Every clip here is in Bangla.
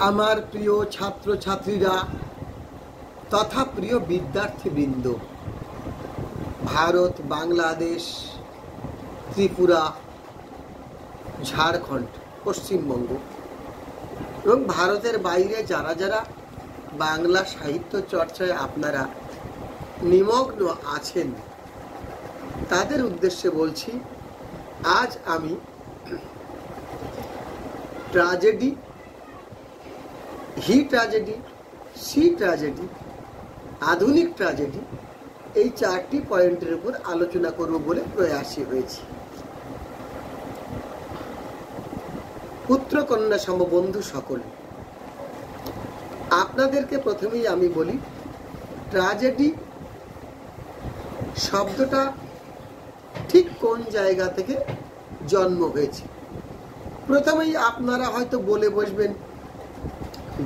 আমার প্রিয় ছাত্রছাত্রীরা তথা প্রিয় বিদ্যার্থীবৃন্দ, ভারত, বাংলাদেশ, ত্রিপুরা, ঝাড়খণ্ড, পশ্চিমবঙ্গ এবং ভারতের বাইরে যারা যারা বাংলা সাহিত্য চর্চায় আপনারা নিমগ্ন আছেন, তাদের উদ্দেশ্যে বলছি, আজ আমি ট্র্যাজেডি, হি ট্র্যাজেডি, সি ট্র্যাজেডি, আধুনিক ট্র্যাজেডি, এই 4টি পয়েন্টের উপর আলোচনা করব বলে প্রয়াসী হয়েছি। পুত্র কন্যা সমবন্ধু সকল, আপনাদেরকে প্রথমেই আমি বলি, ট্র্যাজেডি শব্দটা ঠিক কোন জায়গা থেকে জন্ম হয়েছে। প্রথমেই আপনারা হয়তো বলে বসবেন,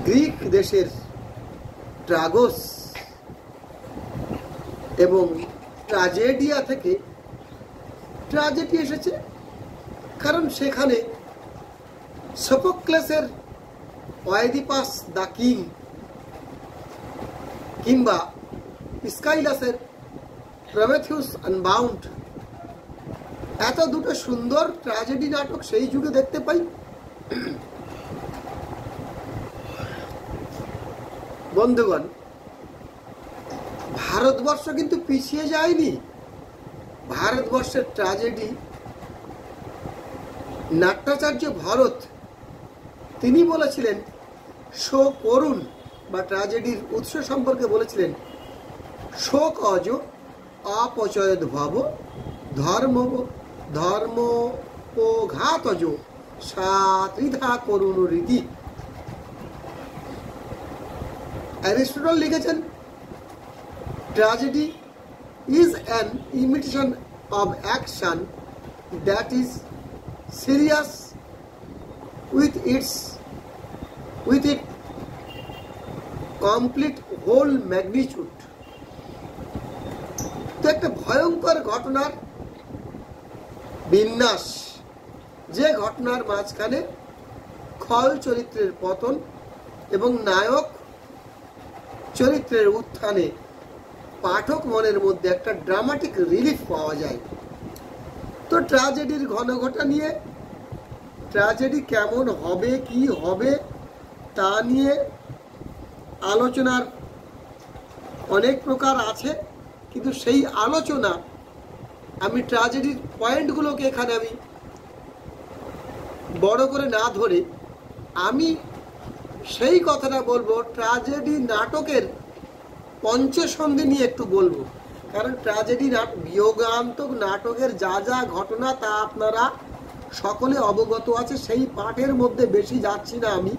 গ্রিক দেশের ট্রাগোস এবং ট্র্যাজেডিয়া থেকে ট্র্যাজেডি এসেছে, কারণ সেখানে সোফোক্লেসের ওয়েডিপাস দ্য কিং কিংবা স্কাইলাসের প্রমেথিউস আনবাউন্ড, এত দুটো সুন্দর ট্র্যাজেডি নাটক সেই যুগে দেখতে পাই। বন্ধুগণ, ভারতবর্ষ কিন্তু পিছিয়ে যায়নি। ভারতবর্ষের ট্র্যাজেডি নাট্যাচার্য ভরত তিনি বলেছিলেন, শোক করুন বা ট্র্যাজেডির উৎস সম্পর্কে বলেছিলেন, শোক অজ অপচয়দ ভব ধর্মোপঘাতজ সাত্রিধা করুণ রীতি। অ্যারিস্টটল লিখেছেন, tragedy is an imitation of action that is serious with its complete whole magnitude. তো একটা ভয়ঙ্কর ঘটনার বিন্যাস, যে ঘটনার মাঝখানে খল চরিত্রের পতন এবং নায়ক চরিত্রের উত্থানে পাঠক মনের মধ্যে একটা ড্রামাটিক রিলিফ পাওয়া যায়। তো ট্র্যাজেডির ঘনঘটা নিয়ে, ট্র্যাজেডি কেমন হবে, কি হবে, তা নিয়ে আলোচনার অনেক প্রকার আছে, কিন্তু সেই আলোচনা আমি ট্র্যাজেডির পয়েন্টগুলোকে এখানে আমি বড় করে না ধরে আমি সেই কথাটা বলবো, ট্র্যাজেডি নাটকের পঞ্চসন্ধি নিয়ে একটু বলবো। কারণ ট্র্যাজেডি বিয়োগান্তক নাটকের যা যা ঘটনা তা আপনারা সকলে অবগত আছে, সেই পাঠের মধ্যে বেশি যাচ্ছি না আমি,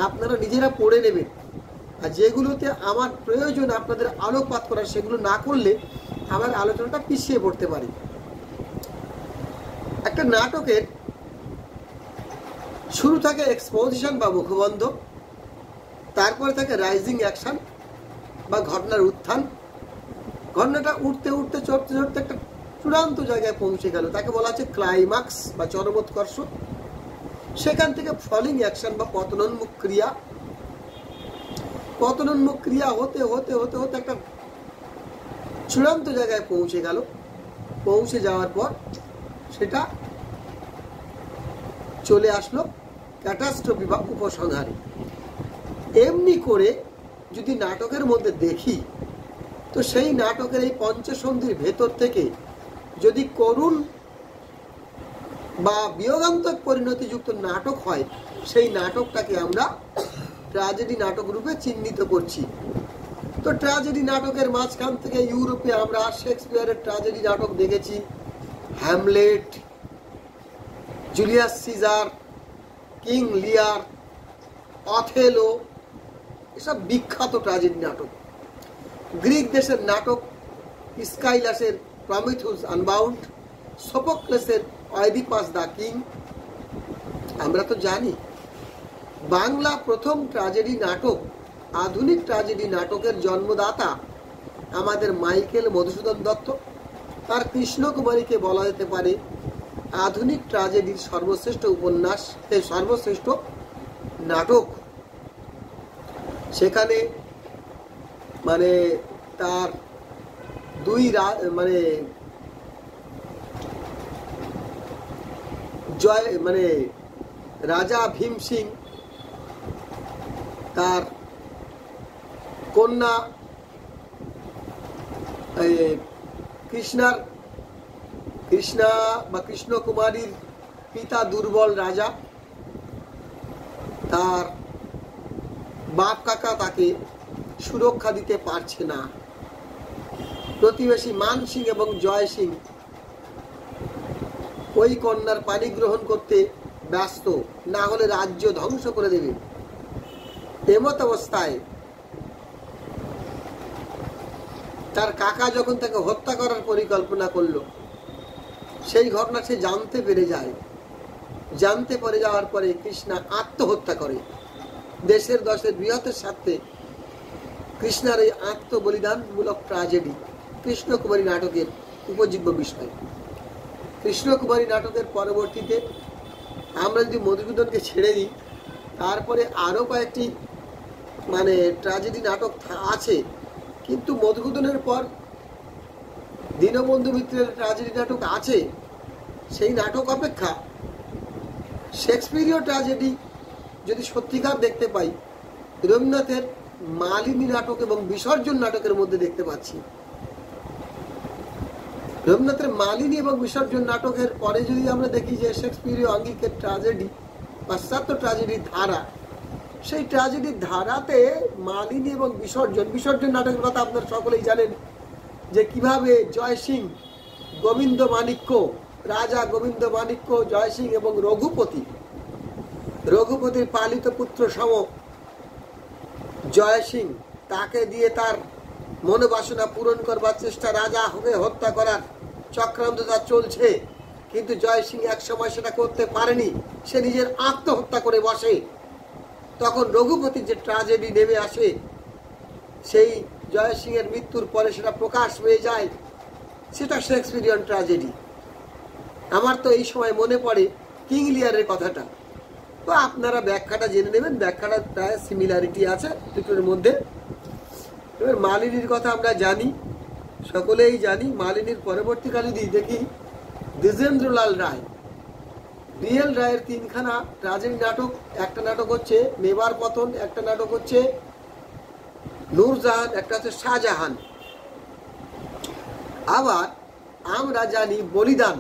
আপনারা নিজেরা পড়ে নেবেন। আর যেগুলোতে আমার প্রয়োজন আপনাদের আলোকপাত করার, সেগুলো না করলে আমার আলোচনাটা পিছিয়ে পড়তে পারি। একটা নাটকের শুরু থাকে এক্সপোজিশন বা মুখবন্ধ, তারপরে থাকে রাইজিং অ্যাকশন বা ঘটনার উত্থান। ঘটনাটা উঠতে উঠতে চড়তে চড়তে একটা চূড়ান্ত জায়গায় পৌঁছে গেল, তাকে বলা হচ্ছে ক্লাইম্যাক্স বা চরমোৎকর্ষ। সেখান থেকে ফলিং অ্যাকশন বা পতনোন্মুখ ক্রিয়া। পতনোন্মুখ ক্রিয়া হতে হতে হতে হতে একটা চূড়ান্ত জায়গায় পৌঁছে গেল। পৌঁছে যাওয়ার পর সেটা চলে আসলো ক্যাটাস্ট্রফি বা উপসংহারে। এমনি করে যদি নাটকের মধ্যে দেখি, তো সেই নাটকের এই পঞ্চসন্ধির ভেতর থেকে যদি করুণ বা বিয়োগান্তক পরিণতিযুক্ত নাটক হয়, সেই নাটকটাকে আমরা ট্র্যাজেডি নাটক রূপে চিহ্নিত করছি। তো ট্র্যাজেডি নাটকের মাঝখান থেকে ইউরোপে আমরা শেক্সপিয়ারের ট্র্যাজেডি নাটক দেখেছি, হ্যামলেট, জুলিয়াস সিজার, কিং লিয়ার, অথেলো, এসব বিখ্যাত ট্র্যাজেডি নাটক। গ্রিক দেশের নাটক স্কাইলাসের প্রমেথিউস আনবাউন্ড, সোফোক্লেসের ওয়েডিপাস দ্য কিং। আমরা তো জানি বাংলা প্রথম ট্র্যাজেডি নাটক, আধুনিক ট্র্যাজেডি নাটকের জন্মদাতা আমাদের মাইকেল মধুসূদন দত্ত। তার কৃষ্ণকুমারীকে বলা যেতে পারে আধুনিক ট্র্যাজেডির সর্বশ্রেষ্ঠ উপন্যাস, সর্বশ্রেষ্ঠ নাটক। সেখানে মানে তার দুই মানে মানে রাজা ভীম সিং তার কন্যা কৃষ্ণা বা কৃষ্ণ কুমারীর পিতা দুর্বল রাজা, তার বাপ কাকা তাকে সুরক্ষা দিতে পারছে না। প্রতিবেশী মান সিং এবং জয় সিং ওই কন্যার পানি গ্রহণ করতে ব্যস্ত, না হলে রাজ্য ধ্বংস করে দেবে। এমত অবস্থায় তার কাকা যখন তাকে হত্যা করার পরিকল্পনা করলো, সেই ঘটনা সে জানতে পেরে যায়। জানতে পেরে যাওয়ার পরে কৃষ্ণা আত্মহত্যা করে। দেশের দশের বৃহতের স্বার্থে কৃষ্ণার এই আত্মবলিদানমূলক ট্র্যাজেডি কৃষ্ণকুমারী নাটকের উপজীব্য বিষয়। কৃষ্ণকুমারী নাটকের পরবর্তীতে আমরা যদি মধুসূদনকে ছেড়ে দিই, তারপরে আরও কয়েকটি মানে ট্র্যাজেডি নাটক আছে, কিন্তু মধুসূদনের পর দীনবন্ধু মিত্রের ট্র্যাজেডি নাটক আছে। সেই নাটক অপেক্ষা শেক্সপিয়ারীয় ট্র্যাজেডি যদি সত্যিকার দেখতে পাই, রবীন্দ্রনাথের মালিনী নাটক এবং বিসর্জন নাটকের মধ্যে দেখতে পাচ্ছি। রবীন্দ্রনাথের মালিনী এবং বিসর্জন নাটকের পরে যদি আমরা দেখি যে শেক্সপিয়ারীয় আঙ্গিকের ট্র্যাজেডি, পাশ্চাত্য ট্র্যাজেডির ধারা, সেই ট্র্যাজেডির ধারাতে মালিনী এবং বিসর্জন নাটকের কথা আপনারা সকলেই জানেন, যে কিভাবে জয় সিং, গোবিন্দ মাণিক্য, রাজা গোবিন্দ মাণিক্য, জয় সিং এবং রঘুপতির পালিত পুত্র সম জয় সিং, তাকে দিয়ে তার মনোবাসনা পূরণ করবার চেষ্টা, রাজা হয়ে হত্যা করার চক্রান্ত তার চলছে। কিন্তু জয় সিং এক সময় সেটা করতে পারেনি, সে নিজের আত্মহত্যা করে বসে। তখন রঘুপতির যে ট্র্যাজেডি নেমে আসে, সেই জয় সিং এর মৃত্যুর পরে সেটা প্রকাশ হয়ে যায়, সেটা শেক্সপিয়ারিয়ান ট্র্যাজেডি। আমার তো এই সময় মনে পড়ে কিং লিয়ারের কথাটা। তো আপনারা ব্যাখ্যাটা জেনে নেবেন, ব্যাখ্যাটা প্রায় সিমিলারিটি আছে দুটোর মধ্যে। এবার মালিনীর কথা আমরা জানি, সকলেই জানি। মালিনীর পরবর্তীকালে যদি দেখি দ্বিজেন্দ্রলাল রায়, রিয়েল রায়ের তিনখানা ট্র্যাজেডি নাটক। একটা নাটক হচ্ছে মেবার পতন, একটা নাটক হচ্ছে নূরজাহান, একটা হচ্ছে শাহজাহান। আবার আমরা জানি বলিদান,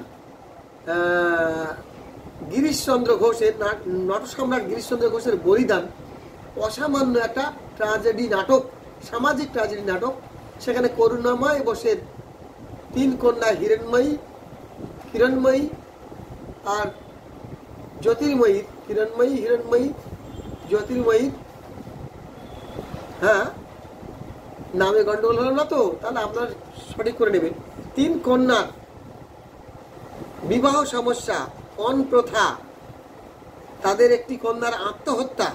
গিরিশচন্দ্র ঘোষের নটসম্রাট গিরিশচন্দ্র ঘোষের বলিদান অসামান্য একটা ট্র্যাজেডি নাটক, সামাজিক ট্র্যাজেডি নাটক। সেখানে করুণাময় বসের তিন কন্যা হিরণময়ী আর জ্যোতির্ময়ী, হ্যাঁ নামে গন্ডগোল হলো না তো, তাহলে আপনার সঠিক করে নেবেন। তিন কন্যার বিবাহ সমস্যা, অনপ্রথা, তাদের একটি কন্যার আত্মহত্যা,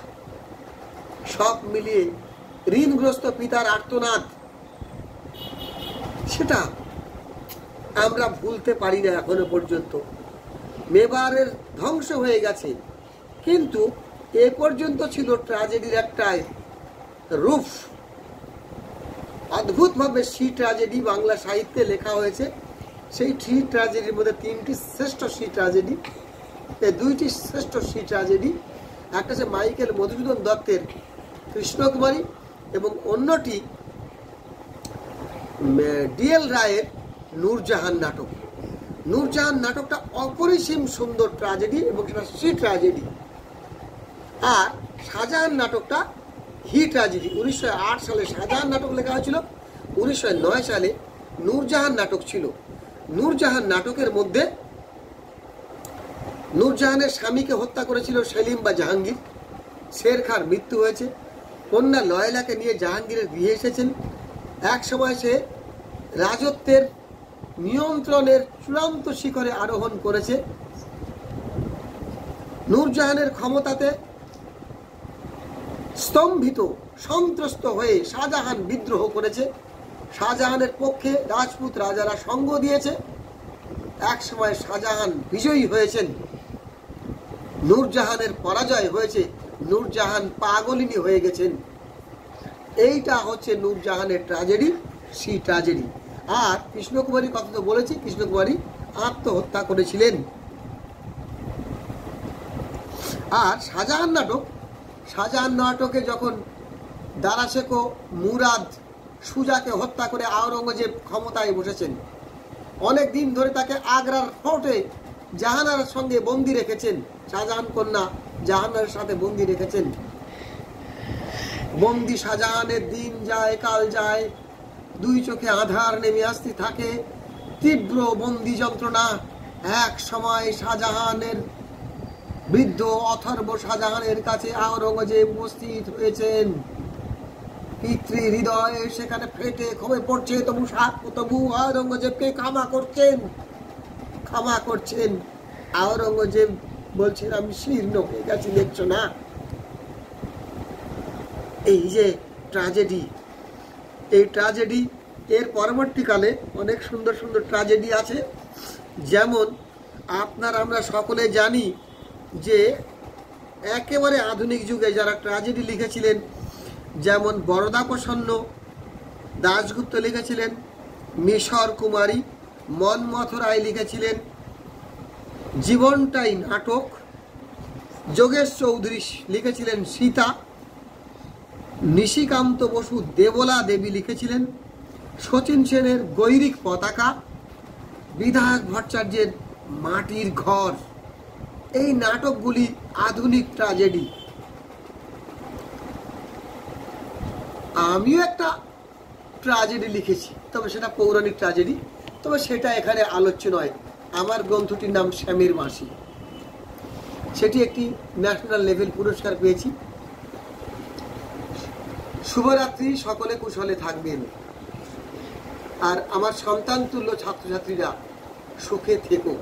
সব মিলিয়ে ঋণগ্রস্ত পিতার আর্তনাদ, সেটা আমরা ভুলতে পারি না এখনো পর্যন্ত। মেবারের ধ্বংস হয়ে গেছে, কিন্তু এ পর্যন্ত ছিল ট্র্যাজেডির একটা রূপ। অদ্ভুতভাবে সি ট্র্যাজেডি বাংলা সাহিত্যে লেখা হয়েছে। সেই থ্রি ট্র্যাজেডির মধ্যে তিনটি শ্রেষ্ঠ সি ট্র্যাজেডি, দুইটি শ্রেষ্ঠ সি ট্র্যাজেডি। একটা হচ্ছে মাইকেল মধুসূদন দত্তের কৃষ্ণকুমারী এবং অন্যটি ডিএল রায়ের নূরজাহান নাটক। নূরজাহান নাটকটা অপরিসীম সুন্দর ট্র্যাজেডি এবং সেটা সি ট্র্যাজেডি। আর শাহজাহান নাটকটা হি ট্র্যাজেডি। 1908 সালে শাহজাহান নাটক লেখা হয়েছিল, 1909 সালে নূরজাহান নাটক ছিল। নূরজাহান নাটকের মধ্যে নূরজাহানের স্বামীকে হত্যা করেছিল সেলিম বা জাহাঙ্গীর। শের খাঁর মৃত্যু হয়েছে। কন্যা লয়লাকে নিয়ে জাহাঙ্গীরের গৃহে এসেছেন। এক সময় সে রাজত্বের নিয়ন্ত্রণের চূড়ান্ত শিখরে আরোহণ করেছে। নূরজাহানের ক্ষমতাতে স্তম্ভিত, সন্ত্রস্ত হয়ে শাহজাহান বিদ্রোহ করেছে। শাহজাহানের পক্ষে রাজপুত রাজারা সঙ্গ দিয়েছে। এক সময় শাহজাহান বিজয়ী হয়েছেন, নূরজাহানের পরাজয় হয়েছে। নূরজাহান পাগলিনী হয়ে গেছেন। এইটা হচ্ছে নূরজাহানের ট্র্যাজেডি, সেই ট্র্যাজেডি। আর কৃষ্ণকুমারীর কথা তো বলেছি, কৃষ্ণকুমারী আত্মহত্যা করেছিলেন। আর শাহজাহান নাটক, শাহজাহান নাটকে যখন দারা শেখো মুরাদ সুজাকে হত্যা করে আওরঙ্গজেব ক্ষমতায় বসেছেন, অনেক দিন ধরে তাকে আগ্রার ফোর্টে জাহানারার সঙ্গে বন্দি রেখেছেন, শাহজাহান কন্যা জাহানারের সাথে বন্দি রেখেছেন। বন্দি শাহজাহানের দিন যায় কাল যায়, দুই চোখে আধার নেমে আসতে থাকে, তীব্র বন্দি যন্ত্রণা। এক সময় শাহজাহানের বৃদ্ধ অথর্ব শাহজাহানের কাছে আওরঙ্গজেব উপস্থিত হয়েছেন। পিতৃ হৃদয়ে সেখানে ফেটে ক্ষমে পড়ছে, তবু আওরঙ্গজেবকে ক্ষমা করছেন। আওরঙ্গজেব বলছেন, আমি শীর্ণ হয়ে গেছি, দেখছো না? এই যে ট্র্যাজেডি, এই ট্র্যাজেডি এর পরবর্তীকালে অনেক সুন্দর সুন্দর ট্র্যাজেডি আছে। যেমন আমরা সকলে জানি যে একেবারে আধুনিক যুগে যারা ট্র্যাজেডি লিখেছিলেন, যেমন বরদাপ্রসন্ন দাশগুপ্ত লিখেছিলেন মিশর কুমারী, মন্মথ রায় লিখেছিলেন জীবনটাই নাটক, যোগেশ চৌধুরী লিখেছিলেন সীতা, নিশিকান্ত বসু দেবলা দেবী লিখেছিলেন, শচীন সেনের গৈরিক পতাকা, বিধায়ক ভট্টাচার্যের মাটির ঘর। এই নাটকগুলি আধুনিক ট্র্যাজেডি। আমিও একটা ট্র্যাজেডি লিখেছি, তবে সেটা পৌরাণিক ট্র্যাজেডি, তবে সেটা এখানে আলোচ্য নয়। আমার গ্রন্থটির নাম শ্যামের মাসি, সেটি একটি ন্যাশনাল লেভেল পুরস্কার পেয়েছি। শুভরাত্রি, সকলে কুশলে থাকবেন। আর আমার সন্তান তুল্য ছাত্রছাত্রীরা সুখে থেকো।